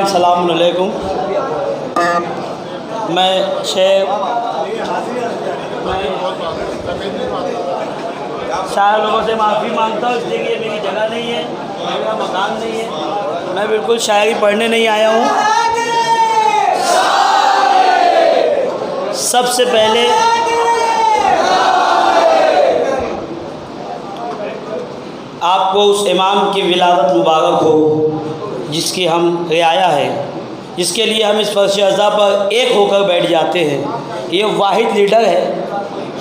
पाक सलाम अलैकुम। मैं शेख सारे लोगों से माफ़ी मांगता हूँ, इसलिए कि मेरी जगह नहीं है, मेरा मकान नहीं है। मैं बिल्कुल शायरी पढ़ने नहीं आया हूँ। सबसे पहले आपको उस इमाम की विलादत मुबारक हो जिसकी हम रियाया है, जिसके लिए हम इस फर्श अज़ा पर एक होकर बैठ जाते हैं। ये वाहिद लीडर है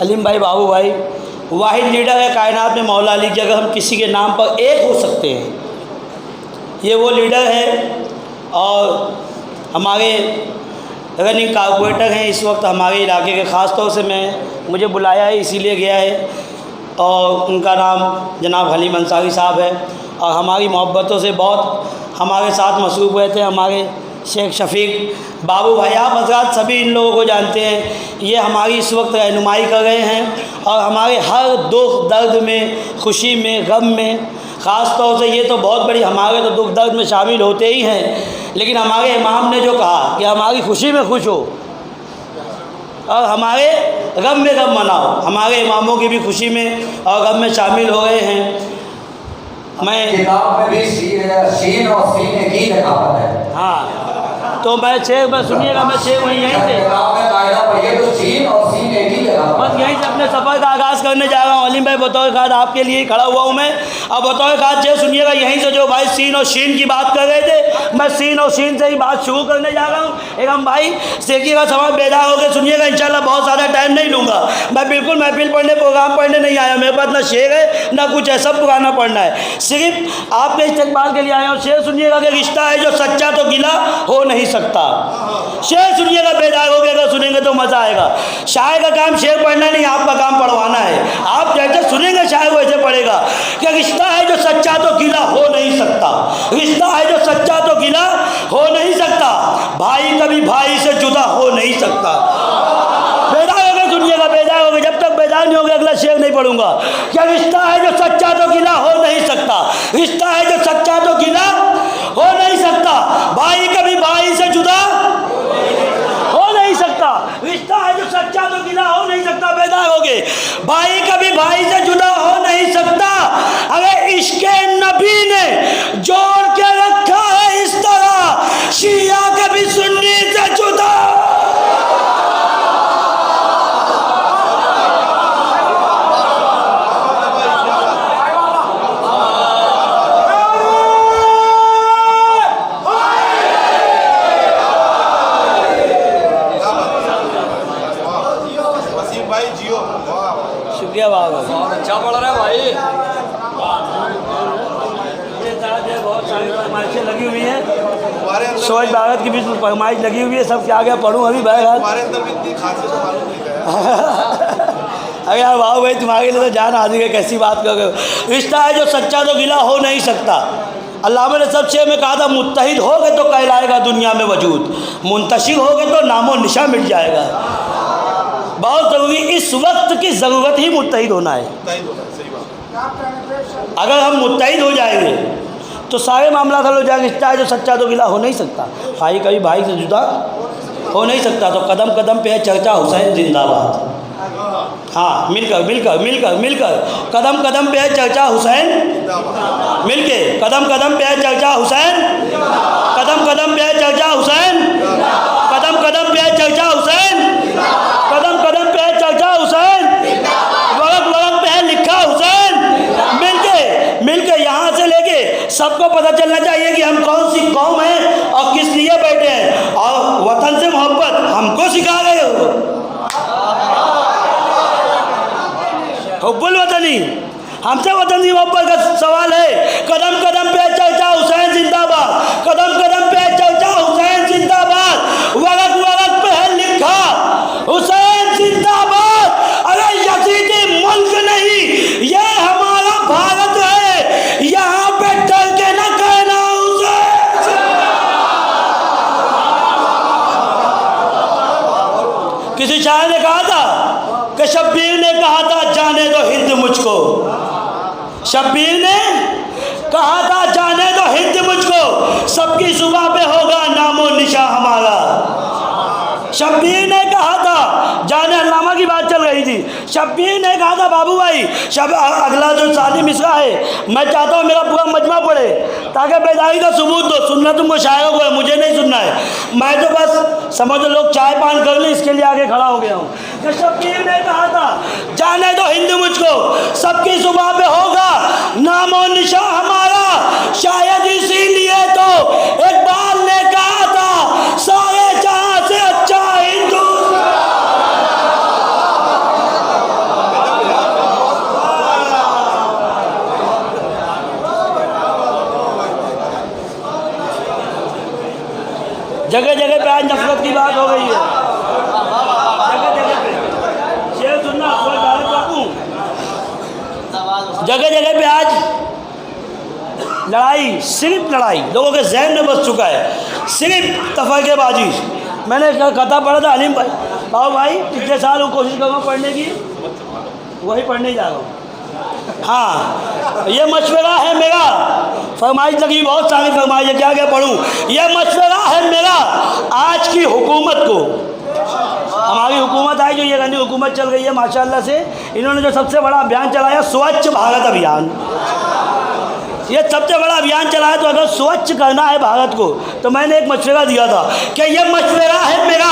हलीम भाई, बाबू भाई, वाहिद लीडर है कायनात में मौला अली की। अगर हम किसी के नाम पर एक हो सकते हैं, ये वो लीडर है। और हमारे रनिंग कारपोरेटर हैं इस वक्त हमारे इलाके के, ख़ास तौर से मुझे बुलाया है इसीलिए गया है, और उनका नाम जनाब हलीम अंसारी साहब है। और हमारी मोहब्बतों से बहुत हमारे साथ मसरूफ़ हुए थे हमारे शेख शफीक बाबू भाई। आप हज़रात सभी इन लोगों को जानते हैं। ये हमारी इस वक्त रहनुमाई कर रहे हैं और हमारे हर दुख दर्द में, खुशी में, गम में, ख़ास तौर से ये तो बहुत बड़ी, हमारे तो दुख दर्द में शामिल होते ही हैं, लेकिन हमारे इमाम ने जो कहा कि हमारी खुशी में खुश हो और हमारे गम में गम मनाओ, हमारे इमामों की भी खुशी में और गम में शामिल हो गए हैं। मैं किताब में भी सीन और सीने की लिखावट है। हाँ, तो मैं शेख में सुनिएगा, मैं शेख वहीं यहीं से तो सीन और सीने की बस यहीं से अपने सफ़र का आगाज़ करने जा रहा हूँ। हलीम भाई बतौर खाद आपके लिए ही खड़ा हुआ हूँ मैं। अब बतौर खाद शेख सुनिएगा, यहीं से जो भाई सीन और शीन की बात कर रहे थे, मैं सीन और शीन से ही बात शुरू करने जा रहा हूँ। एकदम भाई शेखिएगा, समाज बेदार होकर सुनिएगा, इंशाल्लाह बहुत ज़्यादा टाइम नहीं लूँगा। मैं बिल्कुल महफिल पढ़ने, प्रोग्राम पढ़ने नहीं आया, मेरे पास ना शेर है ना कुछ है, सब पुराना पढ़ना है। सिर्फ आपके इस्तेमाल के लिए आया हूँ। शेर सुनिएगा कि रिश्ता है जो सच्चा तो गिला हो नहीं सकता। शेर सुनिएगा, बेदार हो गया, अगर सुनेंगे तो मज़ा आएगा। शायर का काम शेर पढ़ना नहीं, आपका काम पढ़वाना है। आप जैसे सुनेंगे शायर वैसे पढ़ेगा कि रिश्ता है जो सच्चा तो गिला हो नहीं सकता, रिश्ता है जो सच्चा तो गिला हो नहीं सकता, भाई कभी भाई से जुदा हो नहीं सकता। बेदार हो गए सुनिएगा, बेदार हो गए, जब तक बेदार नहीं हो गया अगला शेर नहीं पढ़ूंगा। क्या रिश्ता है जो सच्चा तो गिला हो नहीं सकता, रिश्ता है जो सच्चा तो गिला हो नहीं सकता, भाई कभी भाई से जुदा हो नहीं सकता, रिश्ता है जो सच्चा तो गिला हो नहीं सकता। बेदार हो गए, भाई कभी भाई से जुदा हो नहीं सकता। अगर इश्क़े नबी ने जोड़ के रखा है इस तरह, शिया कभी सुन्नी से जुदा। शुक्रिया बाबा, बहुत अच्छा पढ़ रहा है भाई। बहुत सारी फरमाइशें लगी हुई हैं, स्वच्छ भारत की भी फरमाइश लगी हुई है, सब क्या क्या पढ़ूँ अभी बहरहाल। अरे यार बाबू भाई, तुम्हारे लिए तो जान हाजिर है, कैसी बात कर रहे हो। रिश्ता है जो सच्चा तो गिला हो नहीं सकता। अल्लामा ने सब शेर में कहा था, मुत्तहिद हो गए तो कहलाएगा दुनिया में वजूद, मुंतशिर हो गए तो नामो निशा मिट जाएगा। बहुत ज़रूरी, इस वक्त की ज़रूरत ही मुत्तहिद होना है। अगर हम मुत्तहिद हो जाएंगे तो सारे मामला हल हो जाएगा। रिश्ता है जो सच्चा तो गिला हो नहीं सकता, भाई कभी भाई से जुदा हो नहीं सकता। तो कदम कदम पे है चर्चा हुसैन जिंदाबाद। हाँ, मिलकर मिलकर मिलकर मिलकर कदम कदम पे है चर्चा हुसैन, मिलके कदम कदम पे है चर्चा हुसैन, कदम कदम पे है चर्चा हुसैन, कदम कदम पे है चर्चा हुसैन, कदम कदम पे है चर्चा हुसैन, वरक वरक पे है लिखा हुसैन। मिलके मिलके यहाँ से लेके सबको पता चलना चाहिए कि हम कौन सी कौम है और किस लिए बैठे हैं, और वतन से मोहब्बत हमको सिखा रहे हो। हुब्बुल वतनी, हमसे वतन की मोहब्बत का सवाल है। कदम कदम पे चर्चा हुसैन जिंदाबाद, कदम कदम पे चर्चा हुसैन जिंदाबाद, वरक वरक पे है लिखा हुसैन जिंदाबाद। अरे यजीदी मुल्क नहीं, ये हमारा भारत है, यहाँ पे डर के न कहना हुसैन। किसी शायर ने कहा था कि शब्बीर ने कहा था जाने दो हिंद मुझको, शब्बीर ने कहा था जाने दो हिंद मुझको, सबकी सुबह पे होगा शब्बीर ने कहा था, जाने अल्लामा की बात चल रही थी, शब्बीर ने कहा था बाबू भाई अगला जो सादी मिसरा है मैं चाहता हूँ मेरा पूरा मजमा पढ़े ताकि बेदारी का सबूत दो। सुनना तुमको शायरों को है, मुझे नहीं सुनना है। मैं तो बस समझो लोग चाय पान कर लें इसके लिए आगे खड़ा हो गया हूँ। तो शब्बीर ने कहा था जाने दो हिंदू मुझको, सबकी सुबह पे होगा नामो निशा हमारा, शायद इसीलिए तो इकबाल ने कहा था सारे जहां से अच्छा हिंदू। जगह जगह पे आज नफरत की बात हो गई है, जगह जगह पे शेर सुनना जगह जगह पे आज लड़ाई, सिर्फ लड़ाई लोगों के जहन में बस चुका है, सिर्फ तफरकेबाजी। मैंने कथा पढ़ा था अलीम भाई, बाबू भाई पिछले साल वो कोशिश करूँगा पढ़ने की, वही पढ़ने जा रहा हूँ। हाँ, ये मशवरा है मेरा, फरमाइश लगी बहुत सारी फरमाइश है, क्या क्या पढ़ूँ। ये मशवरा है मेरा आज की हुकूमत को, हमारी हुकूमत आई जो ये गंदी हुकूमत चल रही है माशाल्लाह से, इन्होंने जो सबसे बड़ा अभियान चलाया स्वच्छ भारत अभियान, ये सबसे बड़ा अभियान चलाया। तो अगर स्वच्छ करना है भारत को तो मैंने एक मशवरा दिया था कि ये मशवरा है मेरा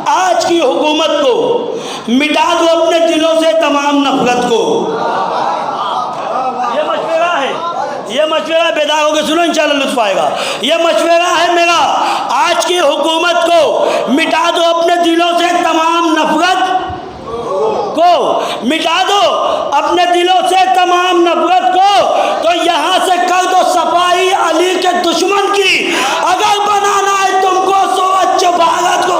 आज की हुकूमत को, मिटा दो अपने दिलों से तमाम नफरत को। ये मशवरा है, ये मशवरा बेदार होकर सुनो इंशाल्लाह लुत्फ आएगा। ये मशवरा है मेरा आज की हुकूमत को, मिटा दो अपने दिलों से तमाम नफरत को, मिटा दो अपने दिलों से तमाम नफरत को। तो यहाँ से कर दो सफाई अली के दुश्मन की, अगर बनाना है तुमको स्वच्छ भारत को।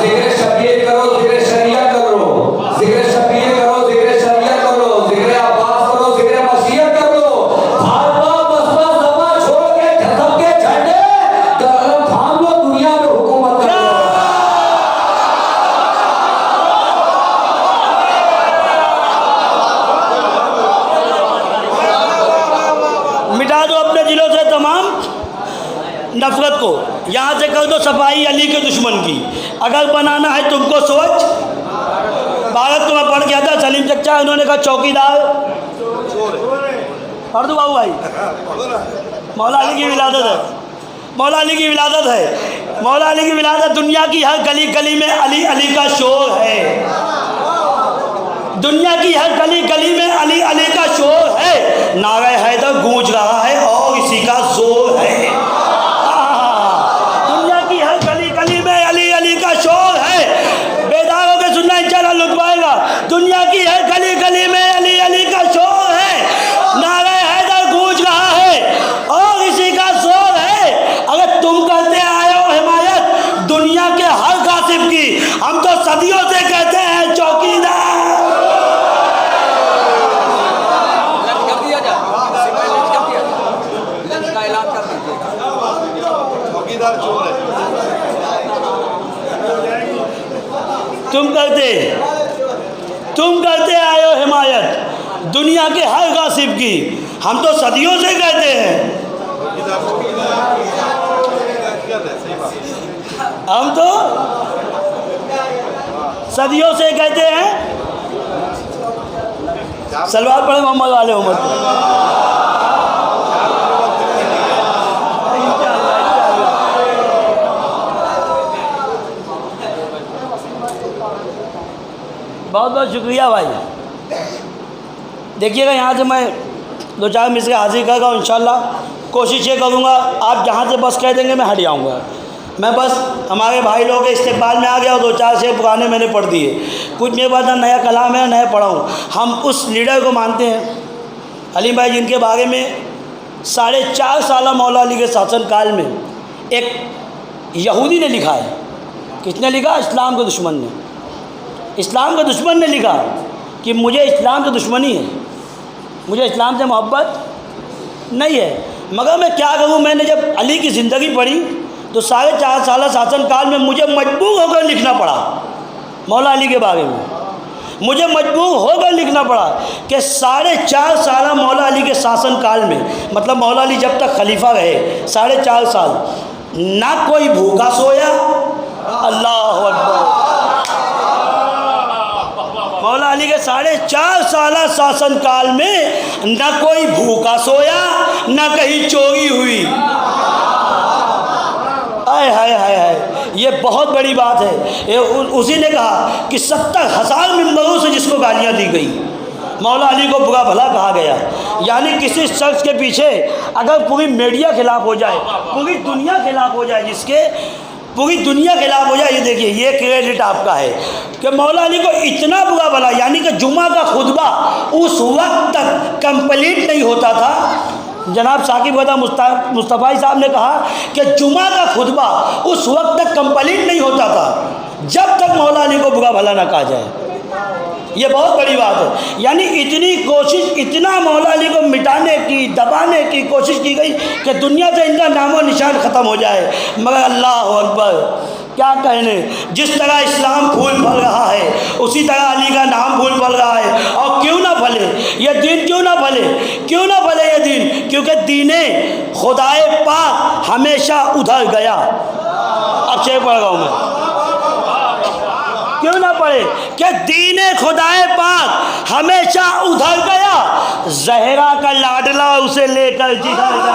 जिक्र शबीर करो, जिक्र शरिया करो, जिक्र शबीर करो, जिक्र शरिया करो, जिक्र अब्बास करो, जिक्र मसीहत करो। भाजपा बसपा सपा छोड़ के सबके झंडे थाम लो, दुनिया में हुकूमत करो। मिटा दो अपने दिलों से तमाम नफरत को, यहाँ से कर दो सफाई अली के दुश्मन की, अगर बनाना है तुमको स्वच्छ भारत को। मैं पढ़ गया था सलीम चचा, उन्होंने कहा चौकीदार पढ़ दो बाबू भाई, मौला अली की विलादत है, मौला अली की विलादत है, मौला अली की विलादत। दुनिया की हर गली गली में अली अली का शोर है, दुनिया की हर गली गली में अली अली का शोर है, नारे हैदर गूंज रहा है और इसी का जोर है। दुनिया की हर गली गली में अली अली का शोर है, बेदार होकर सुनना इंशाल्लाह लुत्फ आएगा। दुनिया की हर गली गली में अली अली का शोर है, नारे हैदर गूंज रहा है और इसी का जोर है। अगर तुम करते आए हो हिमायत दुनिया के हर गासिब की, हम तो सदियों से कहते हैं चौकीदार। तुम करते आए हो हिमायत दुनिया के हर गासिब की, हम तो सदियों से कहते हैं, हम तो सदियों से कहते हैं। सलवार पढ़े मोहम्मद वाले उमर को। बहुत बहुत शुक्रिया भाई। देखिएगा यहाँ से मैं दो चार मिसरे हाजिर कर रहा हूँ, इंशाल्लाह कोशिश ये करूँगा आप जहाँ से बस कह देंगे मैं हट जाऊँगा। मैं बस हमारे भाई लोगों के इस्तेक़बाल में आ गया और दो चार शेर पुराने मैंने पढ़ दिए, कुछ मेरे पास नया कलाम है नया पढ़ा हूँ। हम उस लीडर को मानते हैं अलीम भाई जिनके बारे में 4.5 साल मौला अली के शासनकाल में एक यहूदी ने लिखा है। किसने लिखा? इस्लाम के दुश्मन ने। इस्लाम के दुश्मन ने लिखा कि मुझे इस्लाम से दुश्मनी है, मुझे इस्लाम से मोहब्बत नहीं है, मगर मैं क्या करूँ। मैंने जब अली की ज़िंदगी पढ़ी तो 4.5 साल शासनकाल में मुझे मजबूर होकर लिखना पड़ा मौला अली के बारे में। मुझे मजबूर होकर लिखना पड़ा कि 4.5 साल मौला अली के शासन काल में, मतलब मौला अली जब तक खलीफा रहे 4.5 साल, ना कोई भूखा सोया। अल्लाह अकबर। मौला अली के 4.5 साल शासन काल में ना कोई भूखा सोया, ना कहीं चोरी हुई। हाय हाय हाय हाय, ये बहुत बड़ी बात है। ये उसी ने कहा कि 70,000 मिंबरों से जिसको गालियाँ दी गई, मौला अली को बुरा भला कहा गया। यानी किसी शख्स के पीछे अगर पूरी मीडिया खिलाफ हो जाए, पूरी दुनिया खिलाफ हो जाए, जिसके पूरी दुनिया खिलाफ हो जाए, ये देखिए ये क्रेडिट आपका है कि मौला अली को इतना बुरा भला, यानी कि जुमा का खुतबा उस वक्त तक कंप्लीट नहीं होता था। जनाब साकिब गदा मुस्तफ़ा साहब ने कहा कि जुमा का खुतबा उस वक्त तक कंप्लीट नहीं होता था जब तक मौला अली को बुरा भला ना कहा जाए। ये बहुत बड़ी बात है। यानी इतनी कोशिश, इतना मौला अली को मिटाने की, दबाने की कोशिश की गई कि दुनिया से इनका नामो निशान ख़त्म हो जाए। मगर अल्लाह अकबर, क्या कहने, जिस तरह इस्लाम फूल फल रहा है उसी तरह अली का नाम फूल फल रहा है। और क्यों ना फले ये दीन, क्यों ना फले, क्यों ना फले ये दीन? क्योंकि दीने खुदाए पाक हमेशा उधर गया। अब शेर पढ़ रहा हूँ मैं, क्यों ना पढ़े कि दीने खुदाए पाक हमेशा उधर गया, जहरा का लाडला उसे लेकर जिधर गया।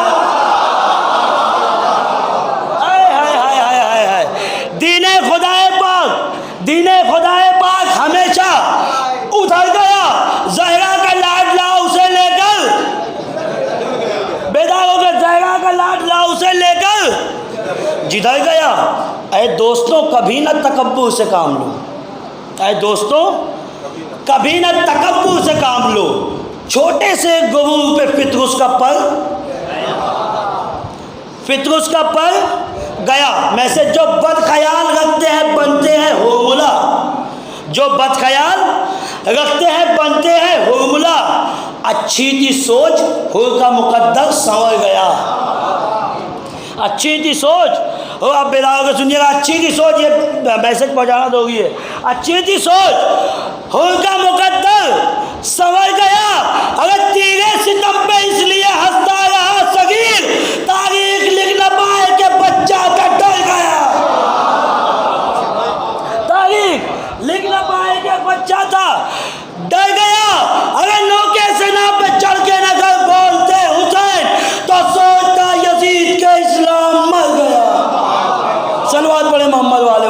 हाय हाय हाय हाय हाय हाय, दीने खुदाए पाक, दीने खुदाए पाक हमेशा उधर गया, जहरा का लाडला उसे लेकर, बेदार होकर जहरा का लाडला उसे लेकर जिधर गया। ऐ दोस्तों कभी ना तकब्बुर से काम लो, ऐ दोस्तों कभी ना तकब्बुर से काम लो। छोटे से गुरूर पे फितरुस का पर, फितरुस का पर गया। में से जो बदख्याल रखते हैं बनते हैं हुर्मुला, जो बदख्याल रखते हैं बनते हैं हुर्मुला। अच्छी थी सोच हुर का मुकद्दर संवर गया। अच्छी थी सोच, और आप बेदार को सुनिएगा, अच्छी थी सोच, ये मैसेज पहुंचाना दोगी है। अच्छी थी सोच हुर का मुकद्दर संवर गया। अगर तेरे सितम पे इसलिए हंसता रहा सगीर, तारीख लिख न पाए कि बच्चा का डर गया। तारीख लिख न पाए कि बच्चा था डर गया। अगर नौके से ना पे चढ़ के न कर बोलते हुसैन, तो सोचता यजीद के इस्लाम मर गया। सलवात पढ़े मोहम्मद वाले।